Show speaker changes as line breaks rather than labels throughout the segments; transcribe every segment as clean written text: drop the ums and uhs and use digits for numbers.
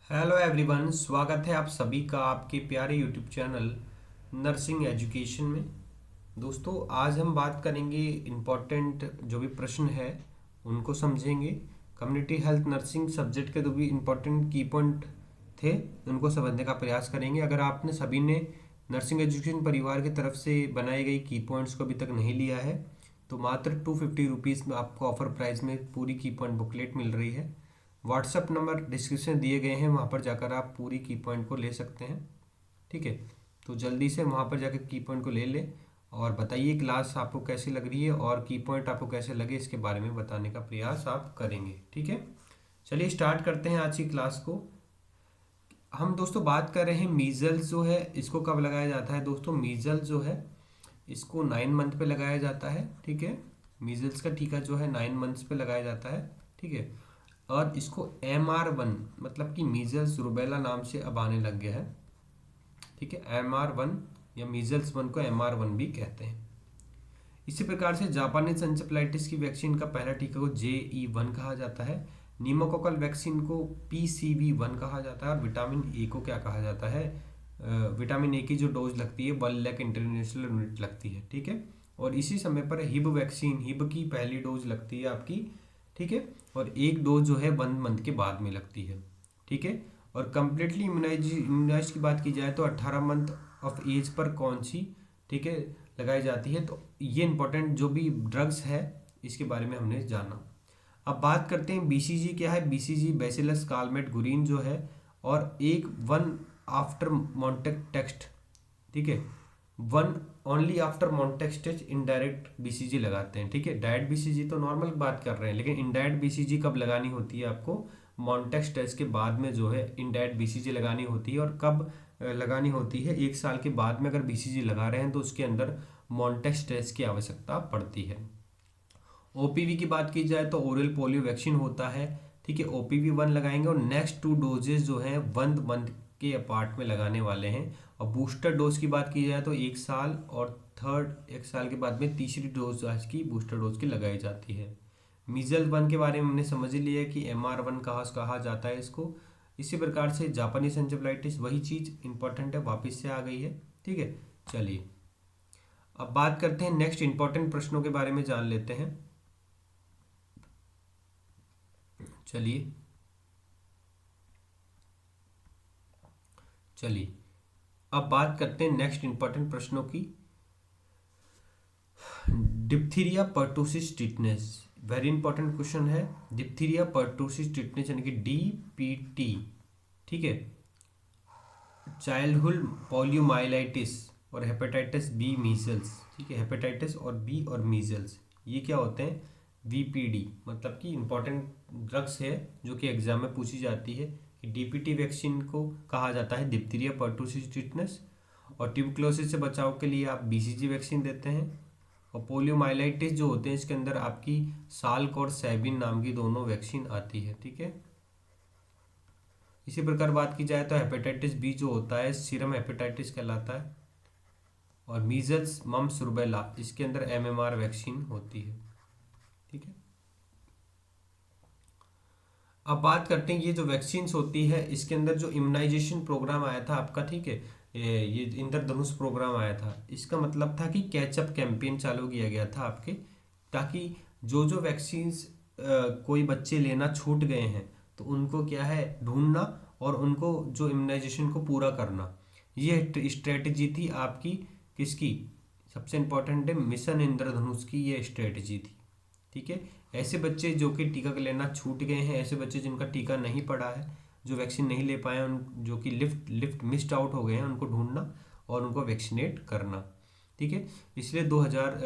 Hello everyone, स्वागत है आप सभी का आपके प्यारे यूट्यूब चैनल नर्सिंग एजुकेशन में। दोस्तों, आज हम बात करेंगे इम्पोर्टेंट जो भी प्रश्न है उनको समझेंगे। कम्युनिटी हेल्थ नर्सिंग सब्जेक्ट के जो भी इम्पोर्टेंट की पॉइंट थे उनको समझने का प्रयास करेंगे। अगर आपने सभी ने नर्सिंग एजुकेशन परिवार की तरफ से बनाई गई की पॉइंट्स को अभी तक नहीं लिया है तो मात्र 250 रुपीज़ में आपको ऑफर प्राइस में पूरी की पॉइंट बुकलेट मिल रही है। व्हाट्सअप नंबर डिस्क्रिप्शन दिए गए हैं, वहाँ पर जाकर आप पूरी की पॉइंट को ले सकते हैं। ठीक है, तो जल्दी से वहाँ पर जाकर की पॉइंट को ले लें और बताइए क्लास आपको कैसी लग रही है और की पॉइंट आपको कैसे लगे, इसके बारे में बताने का प्रयास आप करेंगे। ठीक है, चलिए स्टार्ट करते हैं आज की क्लास को। हम दोस्तों बात कर रहे हैं मीजल्स जो है इसको कब लगाया जाता है। दोस्तों, मीजल्स जो है इसको 9 मंथ पे लगाया जाता है। ठीक है, मीजल्स का टीका जो है 9 मंथ्स पे लगाया जाता है। ठीक है, और इसको MR1 मतलब कि मीजल्स रूबेला नाम से अब आने लग गया है। ठीक है, MR1 या मीजल्स 1 को MR1 भी कहते हैं। इसी प्रकार से जापानीज एंसेफेलाइटिस की वैक्सीन का पहला टीका को JE1 कहा जाता है। निमोकोकल वैक्सीन को PCV1 कहा जाता है। और विटामिन ए को क्या कहा जाता है? विटामिन ए की जो डोज लगती है 1 लाख इंटरनेशनल यूनिट लगती है। ठीक है, और इसी समय पर हिब वैक्सीन, हिब की पहली डोज लगती है आपकी। ठीक है, और एक डोज जो है 1 मंथ के बाद में लगती है। ठीक है, और कम्प्लीटली इम्यूनाइज की बात की जाए तो 18 मंथ ऑफ एज पर कौन सी, ठीक है, लगाई जाती है। तो ये इंपॉर्टेंट जो भी ड्रग्स है इसके बारे में हमने जाना। अब बात करते हैं BCG क्या है। BCG बैसिलस कालमेट-गुरिन जो है, और एक वन आफ्टर मॉन्टेक टेक्स्ट। ठीक है, one only after Mantoux test indirect BCG लगाते हैं। ठीक है, डायरेक्ट BCG तो नॉर्मल बात कर रहे हैं, लेकिन इनडायरेक्ट BCG कब लगानी होती है आपको? मॉन्टेक्स टेस्ट के बाद में जो है इनडायरेक्ट BCG लगानी होती है। और कब लगानी होती है? 1 साल के बाद में अगर BCG लगा रहे हैं तो उसके अंदर मॉन्टेक्स टेस्ट की आवश्यकता पड़ती है। OPV की बात की जाए तो ओरल पोलियो वैक्सीन होता है। ठीक है, OPV1 लगाएंगे और नेक्स्ट 2 डोजेज जो हैं 1 मंथ के अपार्ट में लगाने वाले हैं। और बूस्टर डोज की बात की जाए तो 1 साल और थर्ड 1 साल के बाद में तीसरी डोज आज की बूस्टर डोज की लगाई जाती है। मीजल 1 के बारे में हमने समझ लिया कि MR1 कहा जाता है इसको। इसी प्रकार से जापानीज एंसेफेलाइटिस वही चीज़ इंपॉर्टेंट है, वापस से आ गई है। ठीक है, चलिए अब बात करते हैं नेक्स्ट इंपॉर्टेंट प्रश्नों के बारे में जान लेते हैं। चलिए चलिए अब बात करते हैं नेक्स्ट इंपॉर्टेंट प्रश्नों की। Diphtheria pertussis tetanus, very important question है। डिप्थीरिया पर्टुसिस टिटनेस यानी कि DPT। ठीक है, चाइल्डहुड पोलियोमाइलाइटिस और हेपेटाइटिस बी मीजल्स। ठीक है, हेपेटाइटिस और बी और मीजल्स ये क्या होते हैं? VPD मतलब कि इंपॉर्टेंट ड्रग्स है जो कि एग्जाम में पूछी जाती है। कि DPT वैक्सीन को कहा जाता है डिप्थीरिया पर्टुसिस टिटनेस, और ट्यूबरक्लोसिस से बचाव के लिए आप BCG वैक्सीन देते हैं। और पोलियोमाइलाइटिस जो होते हैं इसके अंदर आपकी साल्क और सैबिन नाम की दोनों वैक्सीन आती है। ठीक है, इसी प्रकार बात की जाए तो हेपेटाइटिस बी जो होता है सीरम हेपेटाइटिस कहलाता है। और मीजल्स मम्स रुबेला इसके अंदर MMR वैक्सीन होती है। ठीक है, अब बात करते हैं ये जो वैक्सीन्स होती है इसके अंदर जो इम्यूनाइजेशन प्रोग्राम आया था आपका। ठीक है, ये इंद्रधनुष प्रोग्राम आया था। इसका मतलब था कि कैचअप कैंपेन चालू किया गया था आपके, ताकि जो जो वैक्सीन्स कोई बच्चे लेना छूट गए हैं तो उनको क्या है ढूंढना और उनको जो इम्यूनाइजेशन को पूरा करना। ये स्ट्रेटजी थी आपकी किसकी? सबसे इम्पोर्टेंट है मिशन इंद्रधनुष की ये स्ट्रेटजी थी। ठीक है, ऐसे बच्चे जो कि टीका लेना छूट गए हैं, ऐसे बच्चे जिनका टीका नहीं पड़ा है, जो वैक्सीन नहीं ले पाए, उन जो कि लिफ्ट लिफ्ट मिस्ड आउट हो गए हैं, उनको ढूंढना और उनको वैक्सीनेट करना। ठीक है, इसलिए 2000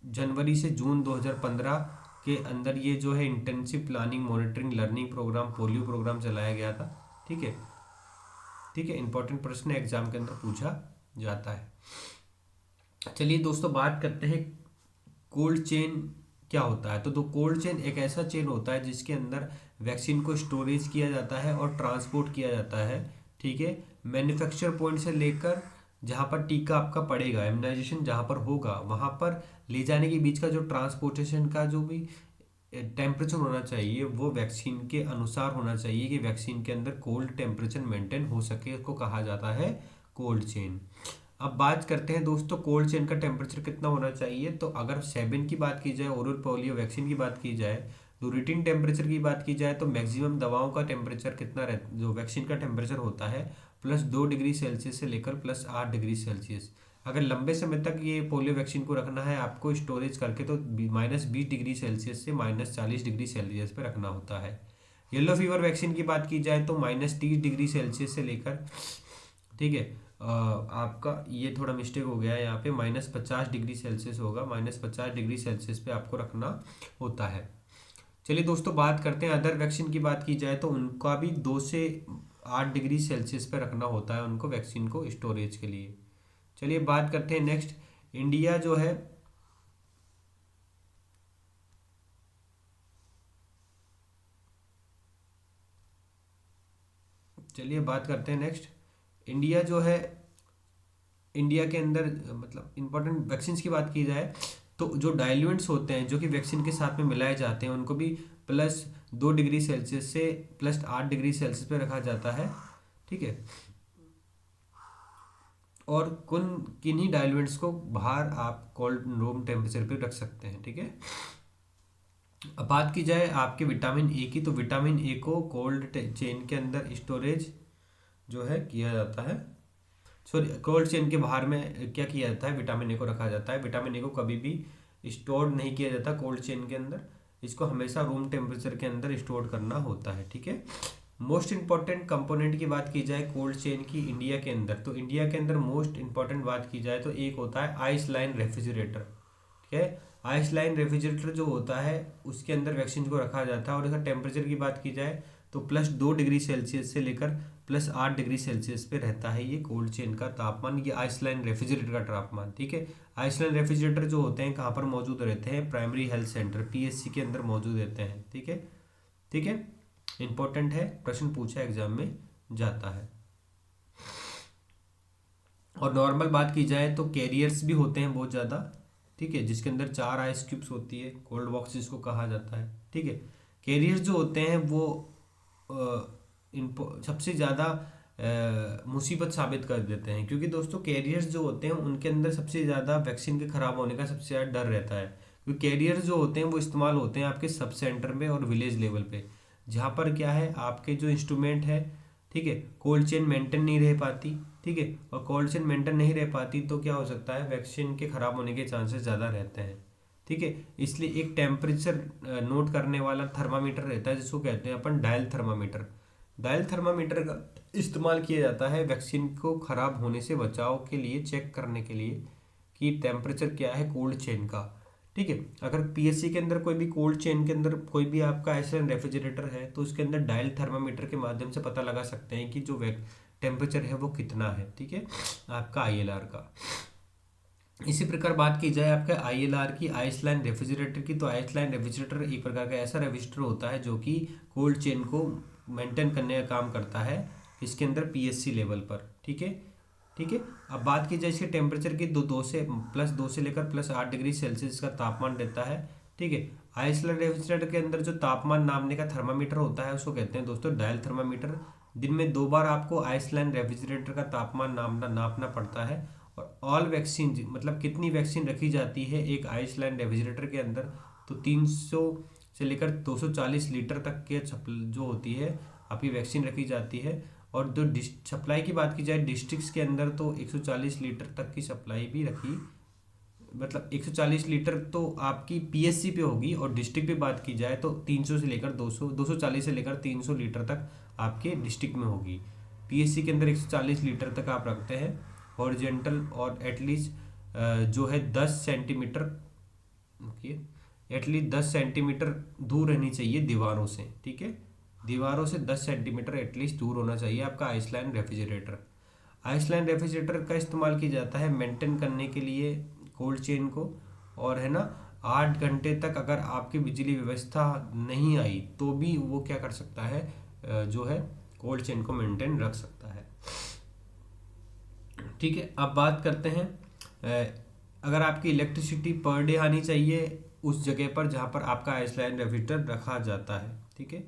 जनवरी से जून 2015 के अंदर ये जो है intensive planning monitoring learning programme polio programme चलाया गया था। ठीक है, ठीक है, इंपॉर्टेंट प्रश्न एग्जाम के अंदर पूछा जाता है। चलिए दोस्तों बात करते हैं कोल्ड चेन क्या होता है। तो कोल्ड चेन एक ऐसा चेन होता है जिसके अंदर वैक्सीन को स्टोरेज किया जाता है और ट्रांसपोर्ट किया जाता है। ठीक है, मैन्युफैक्चर पॉइंट से लेकर जहाँ पर टीका आपका पड़ेगा, इम्यूनाइजेशन जहाँ पर होगा वहाँ पर ले जाने के बीच का जो ट्रांसपोर्टेशन का जो भी टेम्परेचर होना चाहिए वो वैक्सीन के अनुसार होना चाहिए कि वैक्सीन के अंदर कोल्ड टेम्परेचर मेंटेन हो सके, उसको कहा जाता है कोल्ड चेन। अब बात करते हैं दोस्तों कोल्ड चेन का टेम्परेचर कितना होना चाहिए। तो अगर 7 की बात की जाए, ओरल पोलियो वैक्सीन की बात की जाए, तो रूटीन टेम्परेचर की बात की जाए तो मैक्सिमम दवाओं का टेम्परेचर कितना रहता, जो वैक्सीन का टेम्परेचर होता है +2 डिग्री सेल्सियस से लेकर +8 डिग्री सेल्सियस। अगर लंबे समय तक ये पोलियो वैक्सीन को रखना है आपको स्टोरेज करके, तो -20 डिग्री सेल्सियस से -40 डिग्री सेल्सियस पे रखना होता है। येलो फीवर वैक्सीन की बात की जाए तो -30 डिग्री सेल्सियस से लेकर, ठीक है, आपका ये थोड़ा मिस्टेक हो गया है, यहाँ पे -50 डिग्री सेल्सियस होगा, -50 डिग्री सेल्सियस पे आपको रखना होता है। चलिए दोस्तों बात करते हैं अदर वैक्सीन की बात की जाए तो उनका भी 2 से 8 डिग्री सेल्सियस पे रखना होता है उनको, वैक्सीन को स्टोरेज के लिए। चलिए बात करते हैं नेक्स्ट, इंडिया जो है चलिए बात करते हैं नेक्स्ट, इंडिया जो है, इंडिया के अंदर मतलब इंपॉर्टेंट वैक्सीन की बात की जाए तो जो डाइल्यूएंट्स होते हैं जो कि वैक्सीन के साथ में मिलाए जाते हैं उनको भी +2 डिग्री सेल्सियस से +8 डिग्री सेल्सियस पे रखा जाता है, ठीक है। और किन्हीं डाइल्यूएंट्स को बाहर आप कोल्ड रूम टेम्परेचर पे रख सकते हैं, ठीक है। अब बात की जाए आपके विटामिन ए की, तो विटामिन ए को कोल्ड चेन के अंदर स्टोरेज जो है किया जाता है, सॉरी कोल्ड चेन के बाहर में क्या किया जाता है, विटामिन ए को रखा जाता है। विटामिन ए को कभी भी स्टोर नहीं किया जाता कोल्ड चेन के अंदर, इसको हमेशा रूम टेम्परेचर के अंदर स्टोर करना होता है, ठीक है। मोस्ट इंपॉर्टेंट कंपोनेंट की बात की जाए कोल्ड चेन की इंडिया के अंदर, तो इंडिया के अंदर मोस्ट इंपॉर्टेंट बात की जाए तो एक होता है आइस लाइन रेफ्रिजरेटर, ठीक है। आइस लाइन रेफ्रिजरेटर जो होता है उसके अंदर वैक्सीन को रखा जाता है और इसका टेम्परेचर की बात की जाए तो +2 डिग्री सेल्सियस से लेकर +8 डिग्री सेल्सियस पे रहता है ये कोल्ड चेन का तापमान, ये आइसलैंड रेफ्रिजरेटर का तापमान, ठीक है। आइसलैंड रेफ्रिजरेटर जो होते हैं कहाँ पर मौजूद रहते हैं, प्राइमरी हेल्थ सेंटर PHC के अंदर मौजूद रहते हैं, ठीक है, ठीक है। इंपॉर्टेंट है, प्रश्न पूछा एग्जाम में जाता है। और नॉर्मल बात की जाए तो कैरियर्स भी होते हैं बहुत ज़्यादा, ठीक है, जिसके अंदर 4 आइस क्यूब्स होती है, कोल्ड बॉक्स जिसको कहा जाता है, ठीक है। कैरियर्स जो होते हैं वो सबसे ज़्यादा मुसीबत साबित कर देते हैं, क्योंकि दोस्तों कैरियर्स जो होते हैं उनके अंदर सबसे ज़्यादा वैक्सीन के ख़राब होने का सबसे ज़्यादा डर रहता है, क्योंकि कैरियर्स जो होते हैं वो इस्तेमाल होते हैं आपके सब सेंटर में और विलेज लेवल पे, जहाँ पर क्या है आपके जो इंस्ट्रूमेंट है, ठीक है, कोल्ड चेन मेंटेन नहीं रह पाती, ठीक है, और कोल्ड चेन मेंटेन नहीं रह पाती तो क्या हो सकता है, वैक्सीन के ख़राब होने के चांसेस ज़्यादा रहते हैं, ठीक है। इसलिए एक टेम्परेचर नोट करने वाला थर्मामीटर रहता है जिसको कहते हैं अपन डायल थर्मामीटर। डायल थर्मामीटर का इस्तेमाल किया जाता है वैक्सीन को ख़राब होने से बचाव के लिए, चेक करने के लिए कि टेम्परेचर क्या है कोल्ड चेन का, ठीक है। अगर PSC के अंदर कोई भी कोल्ड चेन के अंदर कोई भी आपका आइसलैंड रेफ्रिजरेटर है तो उसके अंदर डायल थर्मामीटर के माध्यम से पता लगा सकते हैं कि जो टेम्परेचर है वो कितना है, ठीक है, आपका ILR का। इसी प्रकार बात की जाए आपके ILR की, आइसलैंड रेफ्रिजरेटर की, तो आइसलैंड रेफ्रिजरेटर एक प्रकार का ऐसा रेफ्रिजरेटर होता है जो कि कोल्ड चेन को मेंटेन करने का काम करता है इसके अंदर PSC लेवल पर, ठीक है, ठीक है। अब बात की जाए इसके टेम्परेचर की, दो से +2 से लेकर +8 डिग्री सेल्सियस का तापमान रहता है, ठीक है। आइसलैंड रेफ्रिजरेटर के अंदर जो तापमान नापने का थर्मामीटर होता है उसको कहते हैं दोस्तों डायल थर्मामीटर। दिन में 2 बार आपको आइसलैंड रेफ्रिजरेटर का तापमान नापना पड़ता है। और ऑल वैक्सीन मतलब कितनी वैक्सीन रखी जाती है एक आइसलैंड रेफ्रिजरेटर के अंदर, तो 300 से लेकर 240 लीटर तक के जो होती है आपकी वैक्सीन रखी जाती है। और जो सप्लाई की बात की जाए डिस्ट्रिक्ट्स के अंदर तो 140 लीटर तक की सप्लाई भी रखी, मतलब 140 लीटर तो आपकी PSC पे होगी, और डिस्ट्रिक्ट पे बात की जाए तो 300 से लेकर 200, 240 से लेकर 300 लीटर तक आपके डिस्ट्रिक्ट में होगी। PSC के अंदर 140 लीटर तक आप रखते हैं हॉरिजेंटल, और एटलीस्ट जो है 10 सेंटीमीटर, एटलीस्ट 10 सेंटीमीटर दूर रहनी चाहिए दीवारों से, ठीक है, दीवारों से 10 सेंटीमीटर एटलीस्ट दूर होना चाहिए आपका आइसलैंड रेफ्रिजरेटर। आइसलैंड रेफ्रिजरेटर का इस्तेमाल किया जाता है मेंटेन करने के लिए कोल्ड चेन को, और है ना 8 घंटे तक अगर आपकी बिजली व्यवस्था नहीं आई तो भी वो क्या कर सकता है, जो है कोल्ड चेन को मेंटेन रख सकता है, ठीक है। अब बात करते हैं अगर आपकी इलेक्ट्रिसिटी पर डे आनी चाहिए उस जगह पर जहाँ पर आपका आइसलैंड रेफ्रिजरेटर रखा जाता है। ठीक है,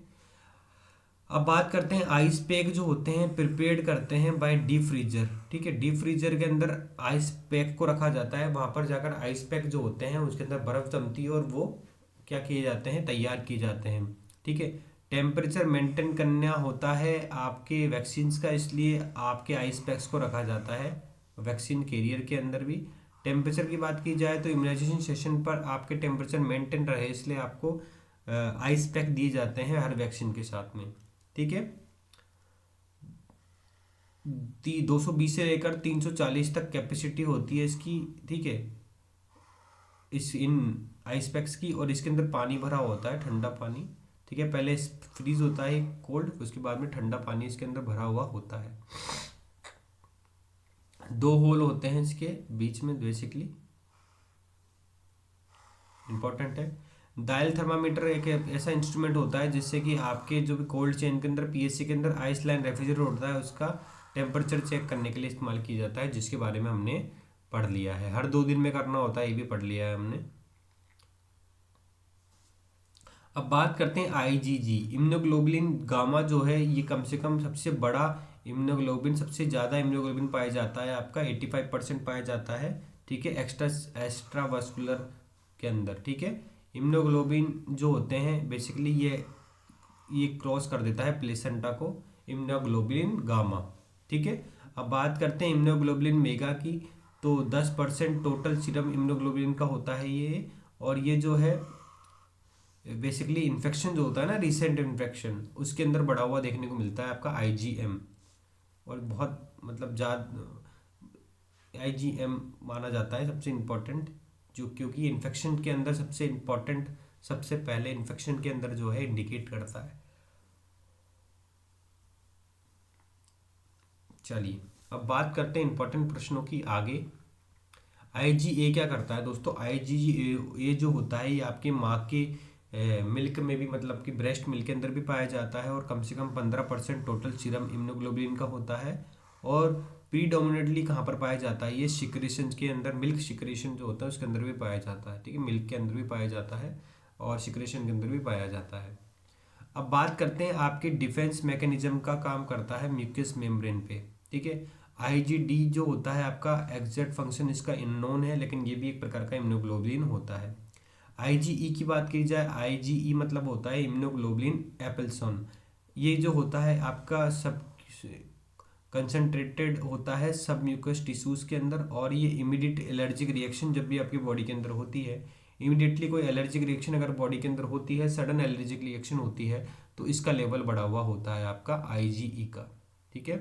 अब बात करते हैं आइस पैक जो होते हैं प्रिपेयर्ड करते हैं बाय डीप फ्रीजर। ठीक है, डीप फ्रीजर के अंदर आइस पैक को रखा जाता है, वहाँ पर जाकर आइस पैक जो होते हैं उसके अंदर बर्फ़ जमती है और वो क्या किए जाते हैं, तैयार किए जाते हैं। ठीक है, टेम्परेचर मेंटेन करना होता है आपके वैक्सीन्स का, इसलिए आपके आइस पैक्स को रखा जाता है वैक्सीन कैरियर के अंदर भी। टेम्परेचर की बात की जाए तो इम्यूनाइजेशन सेशन पर आपके टेम्परेचर मेंटेन रहे इसलिए आपको आइस पैक दिए जाते हैं हर वैक्सीन के साथ में। ठीक है, 220 से लेकर 340 तक कैपेसिटी होती है इसकी। ठीक है, इस इन आइस पैक्स की, और इसके अंदर पानी भरा होता है, ठंडा पानी। ठीक है, पहले फ्रीज होता है कोल्ड, उसके बाद में ठंडा पानी इसके अंदर भरा हुआ होता है। 2 होल होते हैं इसके बीच में, बेसिकली इंपॉर्टेंट है। डायल थर्मामीटर एक ऐसा इंस्ट्रूमेंट होता है जिससे कि आपके जो भी कोल्ड चेन के अंदर पीएससी के अंदर आइसलैंड रेफ्रिजरेटर होता है उसका टेम्परेचर चेक करने के लिए इस्तेमाल किया जाता है, जिसके बारे में हमने पढ़ लिया है। हर 2 दिन में करना होता है, ये भी पढ़ लिया है हमने। अब बात करते हैं आईजीजी, इम्यूनोग्लोबुलिन गामा जो है ये कम से कम सबसे बड़ा इम्यूनोग्लोबुलिन, सबसे ज़्यादा इम्यूनोग्लोबुलिन पाया जाता है आपका 85% पाया जाता है। ठीक है, एक्स्ट्रा वास्कुलर के अंदर। ठीक है, इम्यूनोग्लोबिन जो होते हैं बेसिकली ये क्रॉस कर देता है प्लेसेंटा को, इम्यूनोग्लोबुलिन गामा। ठीक है, अब बात करते हैं इम्यूनोग्लोबुलिन मेगा की, तो 10% टोटल सीरम इम्यूनोग्लोबुलिन का होता है ये। और ये जो है बेसिकली इन्फेक्शन जो होता है ना, रिसेंट इन्फेक्शन, उसके अंदर बढ़ा हुआ देखने को मिलता है आपका आईजीएम, और बहुत मतलब ज़्यादा आईजीएम माना जाता है सबसे इम्पोर्टेंट, जो क्योंकि इन्फेक्शन के अंदर सबसे इम्पोर्टेंट, सबसे पहले इन्फेक्शन के अंदर जो है इंडिकेट करता है। चलिए अब बात करते हैं इंपॉर्टेंट प्रश्नों की आगे। आईजीए क्या करता है दोस्तों? आईजीए जो होता है ये आपके माँ के मिल्क में भी, मतलब कि ब्रेस्ट मिल्क के अंदर भी पाया जाता है, और कम से कम 15% टोटल सीरम इम्यूनोग्लोबुलिन का होता है। और प्रीडोमिनेटली कहाँ पर पाया जाता है? ये सिक्रेशन के अंदर, मिल्क सिक्रेशन जो होता है उसके अंदर भी पाया जाता है। ठीक है, मिल्क के अंदर भी पाया जाता है और सिक्रेशन के अंदर भी पाया जाता है। अब बात करते हैं आपके डिफेंस मैकेनिज्म का काम करता है म्यूकस मेम्ब्रेन पे। ठीक है, आईजीडी जो होता है आपका एग्जैक्ट फंक्शन इसका अननोन है, लेकिन ये भी एक प्रकार का इम्यूनोग्लोबुलिन होता है। आईजीई की बात की जाए, आईजीई मतलब होता है इम्यूनोग्लोबुलिन एप्सिलॉन। ये जो होता है आपका सब कंसनट्रेटेड होता है सब म्यूकस टिश्यूज के अंदर, और ये इमीडिएट एलर्जिक रिएक्शन जब भी आपकी बॉडी के अंदर होती है, इमीडिएटली कोई एलर्जिक रिएक्शन अगर बॉडी के अंदर होती है, सडन एलर्जिक रिएक्शन होती है, तो इसका लेवल बढ़ा हुआ होता है आपका आईजीई का। ठीक है,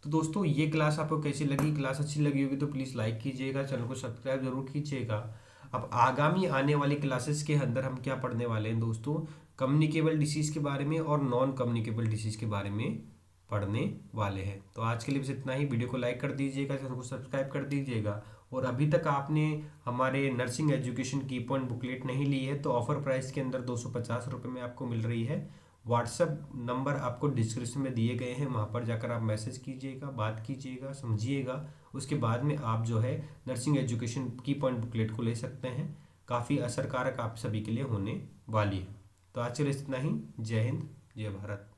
तो दोस्तों ये क्लास आपको कैसी लगी? क्लास अच्छी लगी होगी तो प्लीज़ लाइक कीजिएगा, चैनल को सब्सक्राइब जरूर कीजिएगा। अब आगामी आने वाली क्लासेस के अंदर हम क्या पढ़ने वाले हैं दोस्तों? कम्युनिकेबल डिसीज़ के बारे में और नॉन कम्युनिकेबल डिसीज़ के बारे में पढ़ने वाले हैं। तो आज के लिए बस इतना ही। वीडियो को लाइक कर दीजिएगा, चैनल को सब्सक्राइब कर दीजिएगा, और अभी तक आपने हमारे नर्सिंग एजुकेशन की पॉइंट बुकलेट नहीं ली है तो ऑफर प्राइस के अंदर 250 रुपये में आपको मिल रही है। व्हाट्सअप नंबर आपको डिस्क्रिप्शन में दिए गए हैं, वहाँ पर जाकर आप मैसेज कीजिएगा, बात कीजिएगा, समझिएगा। उसके बाद में आप जो है नर्सिंग एजुकेशन की पॉइंट बुकलेट को ले सकते हैं। काफ़ी असरकारक आप सभी के लिए होने वाली है। तो आज के लिए इतना ही। जय हिंद, जय भारत।